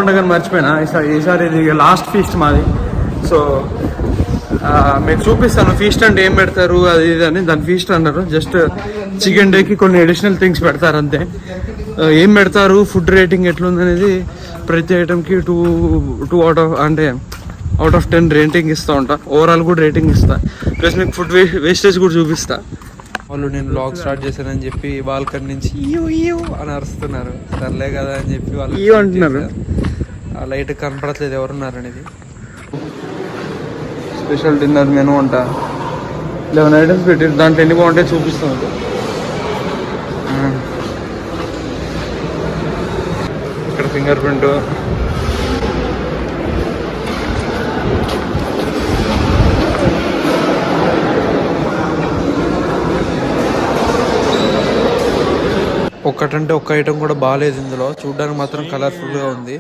చెప్పుకుంటా కానీ మర్చిపోయినా. ఈసారి ఇది లాస్ట్ ఫీస్ట్ మాది. సో మీకు చూపిస్తాను ఫీస్ట్ అంటే ఏం పెడతారు అది ఇది అని. దాని ఫీస్ట్ అన్నారు. జస్ట్ చికెన్ డేకి కొన్ని అడిషనల్ థింగ్స్ పెడతారు అంతే. ఏం పెడతారు, ఫుడ్ రేటింగ్ ఎట్లుంది అనేది ప్రతి ఐటమ్కి 2 అవుట్ ఆఫ్ 10 రేటింగ్ ఇస్తూ ఉంటా. ఓవరాల్ కూడా రేటింగ్ ఇస్తా. ప్లస్ మీకు ఫుడ్ వేస్టేజ్ కూడా చూపిస్తా. వాళ్ళు నేను బ్లాగ్ స్టార్ట్ చేశానని చెప్పి బాల్కనీ నుంచి ఇయూ అని అరుస్తున్నారు. సర్లే కదా అని చెప్పి వాళ్ళు ఇయూ అంటున్నారు. లైట్ కనపడట్లేదు ఎవరున్నారు అనేది. స్పెషల్ డిన్నర్ మెనూ అంట 11 ఐటమ్స్ పెట్టి దాంట్లో ఎన్ని బాగుంటాయి చూపిస్తాను. ఇక్కడ ఫింగర్ ప్రింట్, ఒక్కటంటే ఒక్క ఐటమ్ కూడా బాగాలేదు ఇందులో. చూడడానికి మాత్రం కలర్ఫుల్గా ఉంది.